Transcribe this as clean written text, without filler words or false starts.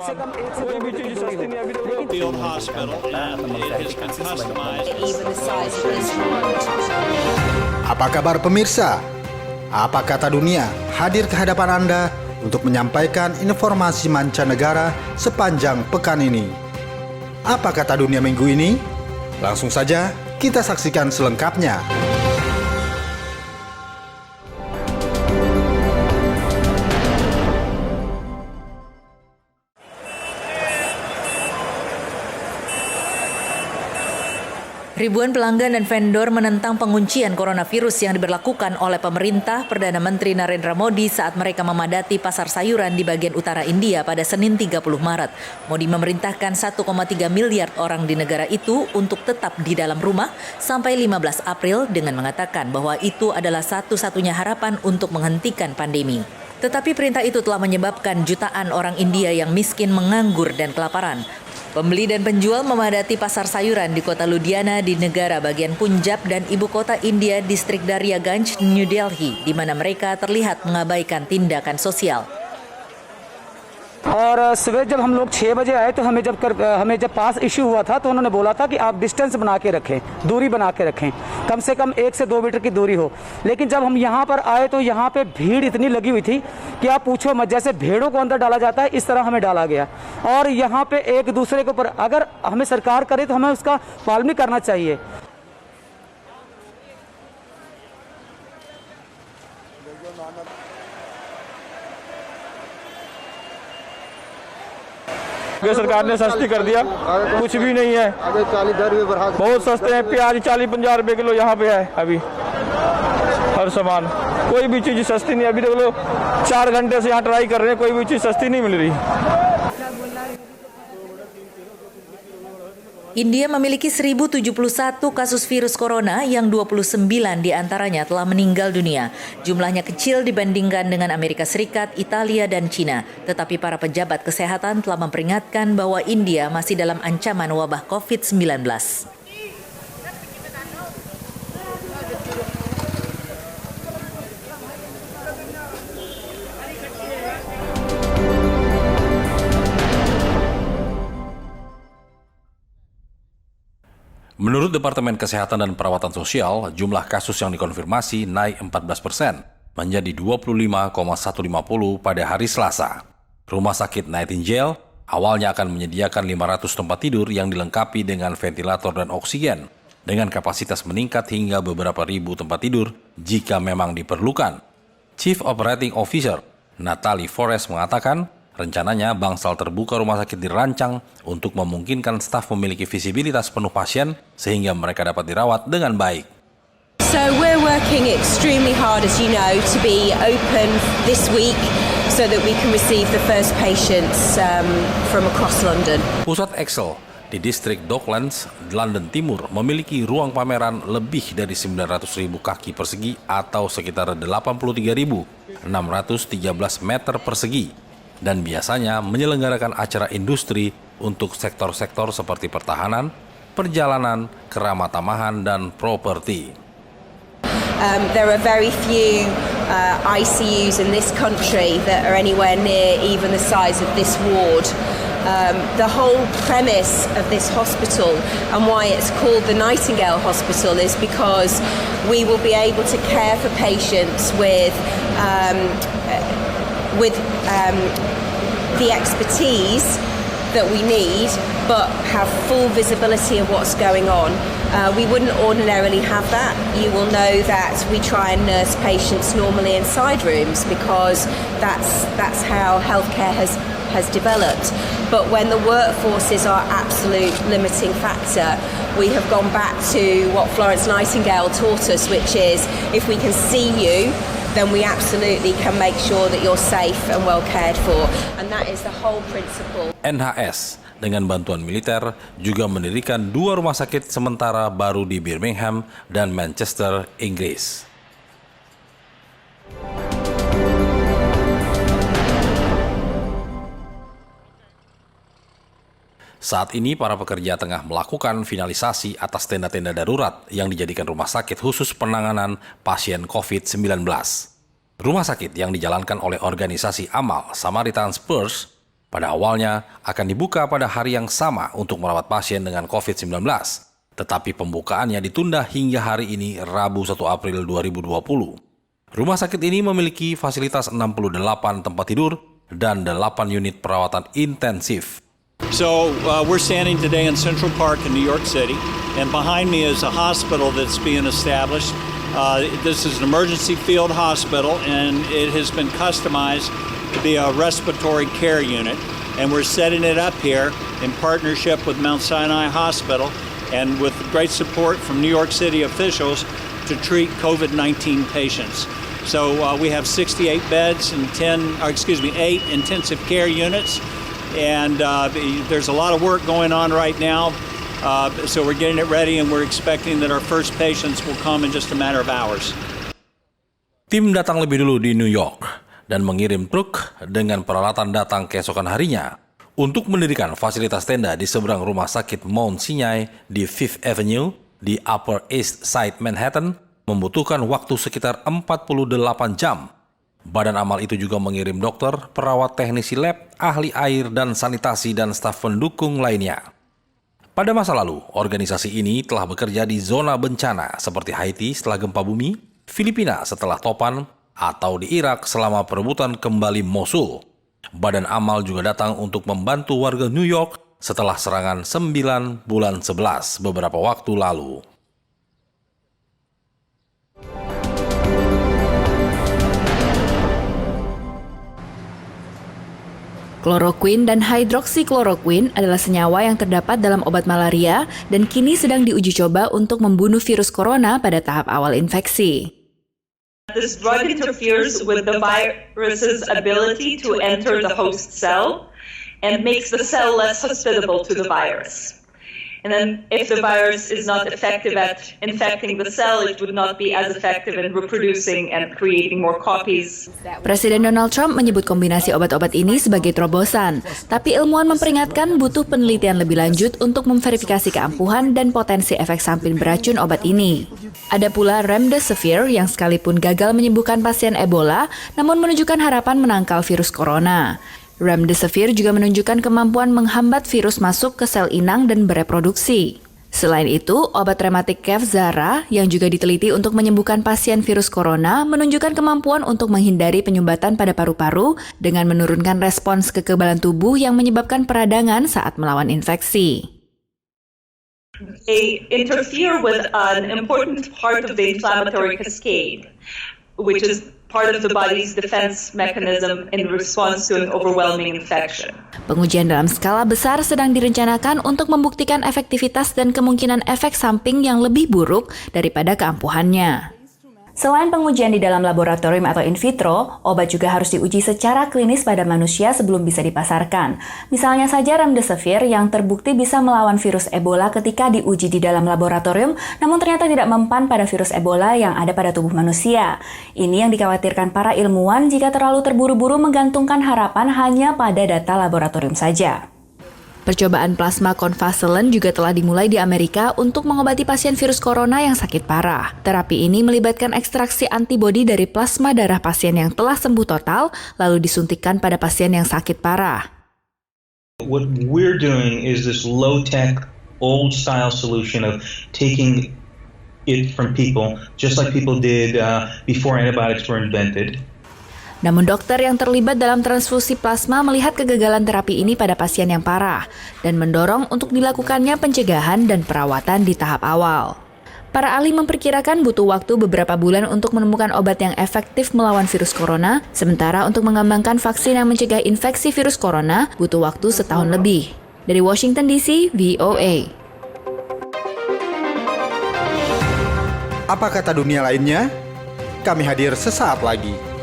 से कम एक से दो मीटर की दूरी हो, लेकिन Field Hospital, and it has been customized. Even the size of this world. Apa kabar pemirsa? Apa kata dunia hadir ke hadapan Anda untuk menyampaikan informasi mancanegara sepanjang pekan ini. Apa kata dunia minggu ini? Langsung saja kita saksikan selengkapnya. Ribuan pelanggan dan vendor menentang penguncian coronavirus yang diberlakukan oleh pemerintah Perdana Menteri Narendra Modi saat mereka memadati pasar sayuran di bagian utara India pada Senin 30 Maret. Modi memerintahkan 1,3 miliar orang di negara itu untuk tetap di dalam rumah sampai 15 April dengan mengatakan bahwa itu adalah satu-satunya harapan untuk menghentikan pandemi. Tetapi perintah itu telah menyebabkan jutaan orang India yang miskin menganggur dan kelaparan. Pembeli dan penjual memadati pasar sayuran di kota Ludhiana di negara bagian Punjab dan ibu kota India distrik Daryaganj, New Delhi, di mana mereka terlihat mengabaikan tindakan sosial. और सुबह जब हम लोग 6 बजे आए तो हमें जब पास इश्यू हुआ था तो उन्होंने बोला था कि आप डिस्टेंस बना के रखें, दूरी बना के रखें, कम से कम 1 से 2 मीटर की दूरी हो। लेकिन जब हम यहाँ पर आए तो यहाँ पे भीड़ इतनी लगी हुई थी कि आप पूछो मत, जैसे भेड़ों को अंदर डाला जाता है इस तरह हमें डाला गया। और यहाँ पे एक दूसरे के ऊपर अगर हमें सरकार करे तो हमें उसका पालन भी करना चाहिए। सरकार ने सस्ती कर दिया, कुछ भी नहीं है, बहुत सस्ते हैं। प्याज 40-50 रुपए किलो यहाँ पे है अभी, हर सामान, कोई भी चीज सस्ती नहीं। अभी देख लो 4 घंटे से यहाँ ट्राई कर रहे हैं, कोई भी चीज सस्ती नहीं मिल रही। India memiliki 1.071 kasus virus corona yang 29 diantaranya telah meninggal dunia. Jumlahnya kecil dibandingkan dengan Amerika Serikat, Italia, dan Cina. Tetapi para pejabat kesehatan telah memperingatkan bahwa India masih dalam ancaman wabah COVID-19. Menurut Departemen Kesehatan dan Perawatan Sosial, jumlah kasus yang dikonfirmasi naik 14% menjadi 25,150 pada hari Selasa. Rumah sakit Nightingale awalnya akan menyediakan 500 tempat tidur yang dilengkapi dengan ventilator dan oksigen, dengan kapasitas meningkat hingga beberapa ribu tempat tidur jika memang diperlukan. Chief Operating Officer Natalie Forrest mengatakan, rencananya bangsal terbuka rumah sakit dirancang untuk memungkinkan staf memiliki visibilitas penuh pasien sehingga mereka dapat dirawat dengan baik. So we're working extremely hard, as you know, to be open this week so that we can receive the first patients from across London. Pusat Excel di distrik Docklands, London Timur, memiliki ruang pameran lebih dari 900.000 kaki persegi atau sekitar 83.613 meter persegi. Dan biasanya menyelenggarakan acara industri untuk sektor-sektor seperti pertahanan, perjalanan, keramatamahan, dan properti. There are very few ICUs in this country that are anywhere near even the size of this ward. The whole premise of this hospital and why it's called the Nightingale Hospital is because we will be able to care for patients with the expertise that we need, but have full visibility of what's going on. We wouldn't ordinarily have that. You will know that we try and nurse patients normally in side rooms because that's how healthcare has developed. But when the workforce is our absolute limiting factor, we have gone back to what Florence Nightingale taught us, which is if we can see you, then we absolutely can make sure that you're safe and well cared for. And that is the whole principle. NHS dengan bantuan militer juga mendirikan 2 rumah sakit sementara baru di Birmingham dan Manchester, Inggris. Saat ini para pekerja tengah melakukan finalisasi atas tenda-tenda darurat yang dijadikan rumah sakit khusus penanganan pasien COVID-19. Rumah sakit yang dijalankan oleh organisasi amal Samaritan Spurs pada awalnya akan dibuka pada hari yang sama untuk merawat pasien dengan COVID-19. Tetapi pembukaannya ditunda hingga hari ini, Rabu 1 April 2020. Rumah sakit ini memiliki fasilitas 68 tempat tidur dan 8 unit perawatan intensif. So we're standing today in Central Park in New York City, and behind me is a hospital that's being established. This is an emergency field hospital, and it has been customized to be a respiratory care unit. And we're setting it up here in partnership with Mount Sinai Hospital and with great support from New York City officials to treat COVID-19 patients. So we have 68 beds and 8 intensive care units. And there's a lot of work going on right now. So we're getting it ready, and we're expecting that our first patients will come in just a matter of hours. Tim datang lebih dulu di New York dan mengirim truk dengan peralatan datang keesokan harinya untuk mendirikan fasilitas tenda di seberang rumah sakit Mount Sinai di Fifth Avenue di Upper East Side Manhattan, membutuhkan waktu sekitar 48 jam. Badan Amal itu juga mengirim dokter, perawat teknisi lab, ahli air dan sanitasi, dan staf pendukung lainnya. Pada masa lalu, organisasi ini telah bekerja di zona bencana seperti Haiti setelah gempa bumi, Filipina setelah topan, atau di Irak selama perebutan kembali Mosul. Badan Amal juga datang untuk membantu warga New York setelah serangan 9 bulan 11 beberapa waktu lalu. Kloroquine dan hidroksikloroquine adalah senyawa yang terdapat dalam obat malaria dan kini sedang diuji coba untuk membunuh virus corona pada tahap awal infeksi. This drug interferes with the virus's ability to enter the host cell and makes the cell less hospitable to the virus. And then if the virus is not effective at infecting the cell, it would not be as effective in reproducing and creating more copies. Presiden Donald Trump menyebut kombinasi obat-obat ini sebagai terobosan, tapi ilmuwan memperingatkan butuh penelitian lebih lanjut untuk memverifikasi keampuhan dan potensi efek samping beracun obat ini. Ada pula remdesivir yang sekalipun gagal menyembuhkan pasien Ebola, namun menunjukkan harapan menangkal virus corona. Remdesivir juga menunjukkan kemampuan menghambat virus masuk ke sel inang dan bereproduksi. Selain itu, obat rematik Kevzara yang juga diteliti untuk menyembuhkan pasien virus corona menunjukkan kemampuan untuk menghindari penyumbatan pada paru-paru dengan menurunkan respons kekebalan tubuh yang menyebabkan peradangan saat melawan infeksi. They interfere with an important part of the inflammatory cascade, which is part of the body's defense mechanism in response to an overwhelming infection. Pengujian dalam skala besar sedang direncanakan untuk membuktikan efektivitas dan kemungkinan efek samping yang lebih buruk daripada keampuhannya. Selain pengujian di dalam laboratorium atau in vitro, obat juga harus diuji secara klinis pada manusia sebelum bisa dipasarkan. Misalnya saja remdesivir yang terbukti bisa melawan virus Ebola ketika diuji di dalam laboratorium, namun ternyata tidak mempan pada virus Ebola yang ada pada tubuh manusia. Ini yang dikhawatirkan para ilmuwan jika terlalu terburu-buru menggantungkan harapan hanya pada data laboratorium saja. Percobaan plasma konvalesen juga telah dimulai di Amerika untuk mengobati pasien virus corona yang sakit parah. Terapi ini melibatkan ekstraksi antibodi dari plasma darah pasien yang telah sembuh total, lalu disuntikkan pada pasien yang sakit parah. What we're doing is this low-tech, old-style solution of taking it from people, just like people did before antibiotics were invented. Namun dokter yang terlibat dalam transfusi plasma melihat kegagalan terapi ini pada pasien yang parah dan mendorong untuk dilakukannya pencegahan dan perawatan di tahap awal. Para ahli memperkirakan butuh waktu beberapa bulan untuk menemukan obat yang efektif melawan virus corona, sementara untuk mengembangkan vaksin yang mencegah infeksi virus corona butuh waktu setahun lebih. Dari Washington DC, VOA. Apa kata dunia lainnya? Kami hadir sesaat lagi.